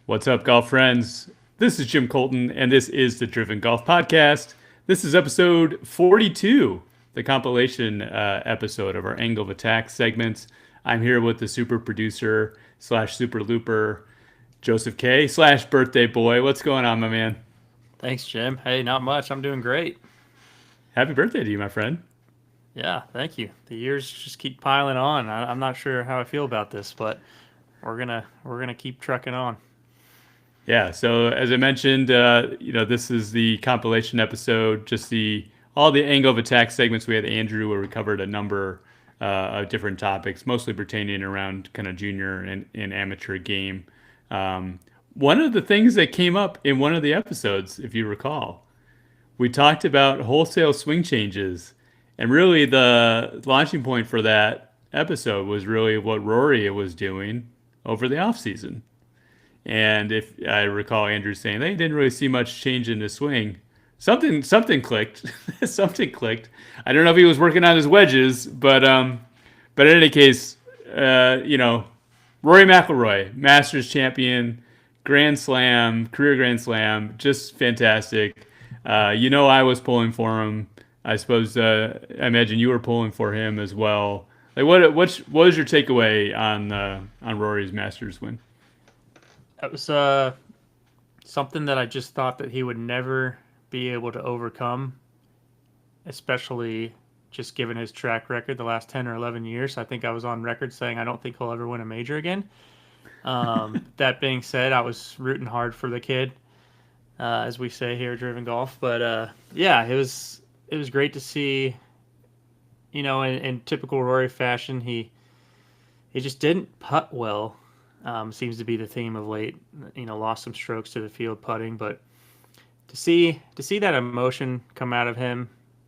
What's up, golf friends? This is Jim Colton, and this is the Driven Golf Podcast. This is episode 42, the compilation episode of our Angle of Attack segments. I'm here with the super producer slash super looper, Joseph K slash birthday boy. What's going on, my man? Thanks, Jim. Hey, not much. I'm doing great. Happy birthday to you, my friend. Yeah, thank you. The years just keep piling on. I'm not sure how I feel about this, but we're gonna keep trucking on. Yeah, so as I mentioned, this is the compilation episode, just the all the Angle of Attack segments. We had Andrew where we covered a number of different topics, mostly pertaining around kind of junior and amateur game. One of the things that came up in one of the episodes, if you recall, we talked about wholesale swing changes, and really the launching point for that episode was really what Rory was doing over the off season. And if I recall Andrew saying they didn't really see much change in his swing, something clicked. Something clicked. I don't know if he was working on his wedges, but in any case, Rory McIlroy, Masters champion, Grand Slam, career Grand Slam, just fantastic. I was pulling for him. I suppose I imagine you were pulling for him as well. Like, what was your takeaway on Rory's Masters win? That was something that I just thought that he would never be able to overcome, especially just given his track record the last 10 or 11 years. I think I was on record saying I don't think he'll ever win a major again. That being said, I was rooting hard for the kid, as we say here at Driven Golf. But yeah, it was great to see. In typical Rory fashion, he just didn't putt well. Seems to be the theme of late. Lost some strokes to the field putting, but to see that emotion come out of him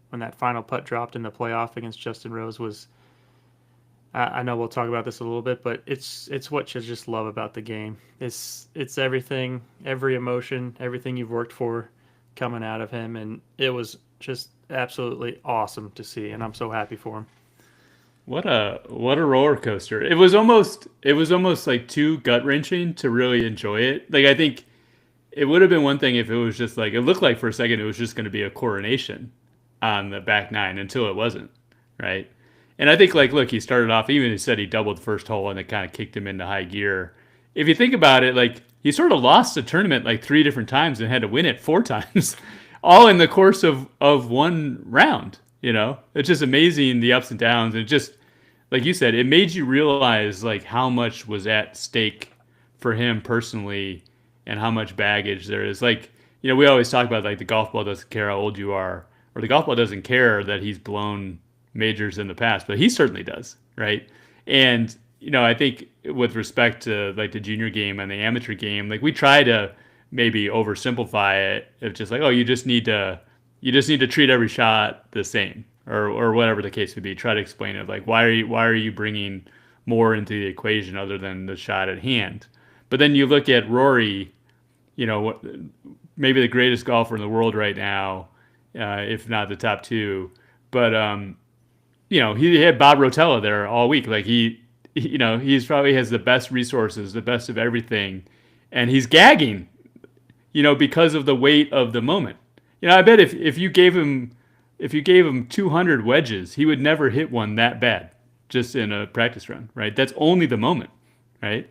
when that final putt dropped in the playoff against Justin Rose was. I know we'll talk about this a little bit, but it's what you just love about the game. It's everything, every emotion, everything you've worked for coming out of him, and it was just absolutely awesome to see, and I'm so happy for him. What a roller coaster. It was almost like too gut wrenching to really enjoy it. Like, I think it would have been one thing if it was just like it looked like for a second it was just going to be a coronation on the back nine until it wasn't, right? And I think, like, look, he started off, even he said he doubled the first hole and it kind of kicked him into high gear. If you think about it, like, he sort of lost the tournament like three different times and had to win it four times, all in the course of one round. It's just amazing the ups and downs. And just, like you said, it made you realize, like, how much was at stake for him personally and how much baggage there is. Like, we always talk about, like, the golf ball doesn't care how old you are, or the golf ball doesn't care that he's blown majors in the past, but he certainly does, right? And I think with respect to, like, the junior game and the amateur game, like, we try to maybe oversimplify it of just like, oh, you just need to treat every shot the same, or whatever the case would be. Try to explain it, like, why are you bringing more into the equation other than the shot at hand? But then you look at Rory, maybe the greatest golfer in the world right now, if not the top two, but he had Bob Rotella there all week. Like, he's probably has the best resources, the best of everything, and he's gagging, because of the weight of the moment. I bet if you gave him 200 wedges, he would never hit one that bad just in a practice run, right? That's only the moment, right?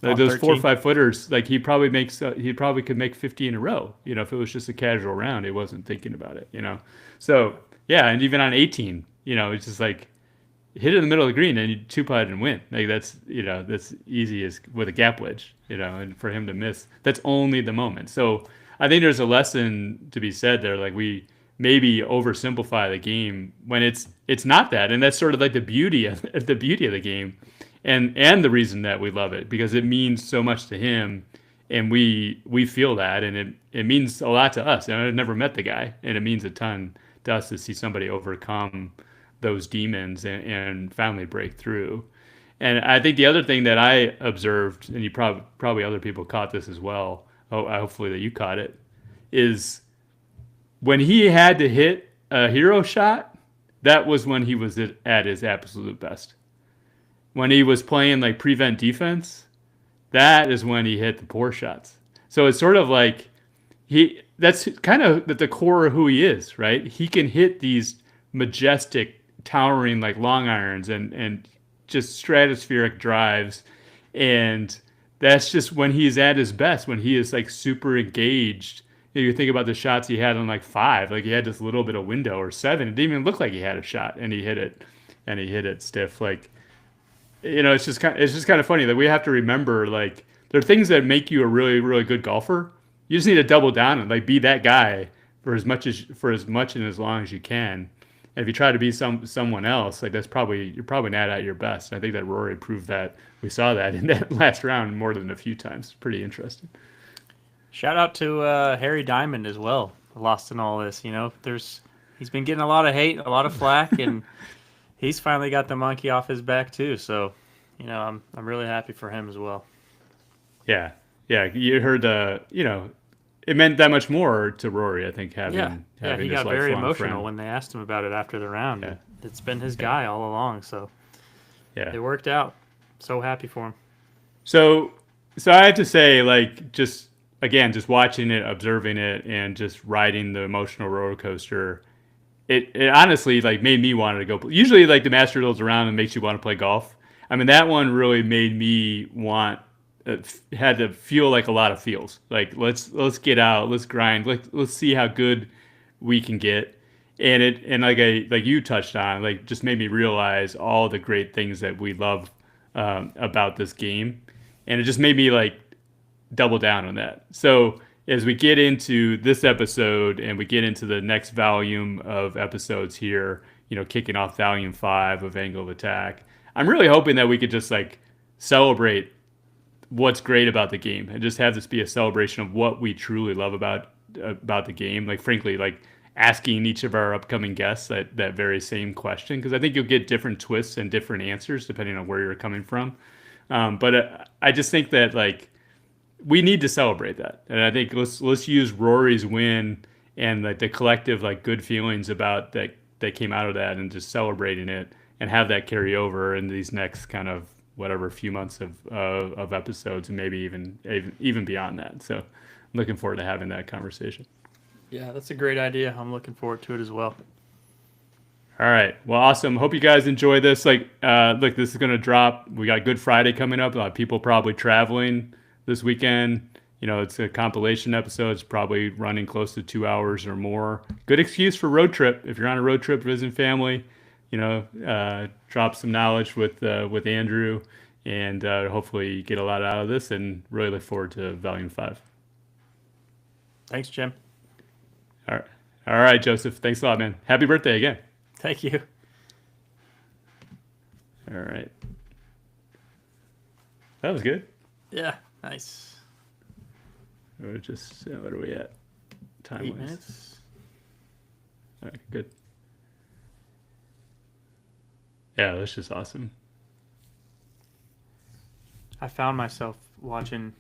Like, On those 13. 4 or 5 footers, like, he probably could make 50 in a row. If it was just a casual round, he wasn't thinking about it. So yeah, and even on 18, it's just like hit it in the middle of the green and you two putt and win. Like, that's easy as with a gap wedge. And for him to miss, that's only the moment. So I think there's a lesson to be said there. Like, we maybe oversimplify the game when it's not that, and that's sort of like the beauty of the game, and the reason that we love it, because it means so much to him, and we feel that, and it means a lot to us. And I've never met the guy, and it means a ton to us to see somebody overcome those demons and finally break through. And I think the other thing that I observed, and you probably other people caught this as well. Hopefully that you caught it, is when he had to hit a hero shot, that was when he was at his absolute best. When he was playing, like, prevent defense, that is when he hit the poor shots. So it's sort of like that's kind of at the core of who he is, right? He can hit these majestic, towering like long irons and just stratospheric drives, and that's just when he's at his best, when he is like super engaged. You think about the shots he had on like five, like he had this little bit of window, or seven. It didn't even look like he had a shot, and he hit it, and he hit it stiff. Like, it's just kind of funny that we have to remember, like, there are things that make you a really really good golfer. You just need to double down and like be that guy for as much and as long as you can. And if you try to be someone else, like you're probably not at your best. I think that Rory proved that. We saw that in that last round more than a few times. Pretty interesting. Shout out to Harry Diamond as well. Lost in all this, he's been getting a lot of hate, a lot of flack, and he's finally got the monkey off his back too. So, I'm really happy for him as well. Yeah, yeah. You heard it meant that much more to Rory. I think having he got very emotional when they asked him about it after the round. Yeah. It's been his guy all along, so yeah, it worked out. So happy for him. So I have to say, like, just watching it, observing it, and just riding the emotional roller coaster. It honestly like made me want to go. Usually, like the Masters rolls around and makes you want to play golf. I mean, that one really made me want. Had to feel like a lot of feels. Like let's get out, let's grind, let's see how good we can get. And like you touched on, like just made me realize all the great things that we love about this game, and it just made me like double down on that. So as we get into this episode and we get into the next volume of episodes here, kicking off volume 5 of Angle of Attack, I'm really hoping that we could just like celebrate what's great about the game and just have this be a celebration of what we truly love about the game. Like frankly, like asking each of our upcoming guests that very same question, because I think you'll get different twists and different answers depending on where you're coming from. But I just think that like we need to celebrate that, and I think let's use Rory's win and like the collective like good feelings about that came out of that, and just celebrating it and have that carry over in these next kind of whatever few months of episodes, and maybe even beyond that. So I'm looking forward to having that conversation. Yeah, that's a great idea. I'm looking forward to it as well. All right. Well, awesome. Hope you guys enjoy this. Like, look, this is going to drop. We got Good Friday coming up. A lot of people probably traveling this weekend. It's a compilation episode. It's probably running close to 2 hours or more. Good excuse for road trip. If you're on a road trip visiting family, drop some knowledge with Andrew, and hopefully you get a lot out of this, and really look forward to volume 5. Thanks, Jim. All right, Joseph. Thanks a lot, man. Happy birthday again. Thank you. All right. That was good. Yeah, nice. We're just what are we at? Time 8 minutes. All right, good. Yeah, that's just awesome. I found myself watching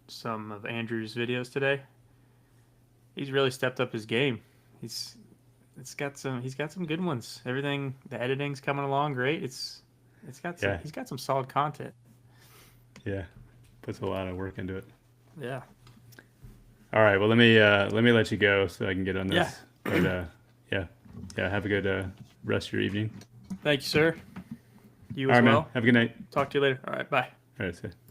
some of Andrew's videos today. He's really stepped up his game. He's got some good ones. Everything, the editing's coming along great. He's got some solid content. Yeah, puts a lot of work into it. Yeah. All right. Well, let me let you go so I can get on this. Yeah. But yeah. Have a good rest of your evening. Thank you, sir. You as well. Man. Have a good night. Talk to you later. All right. Bye. All right. See you.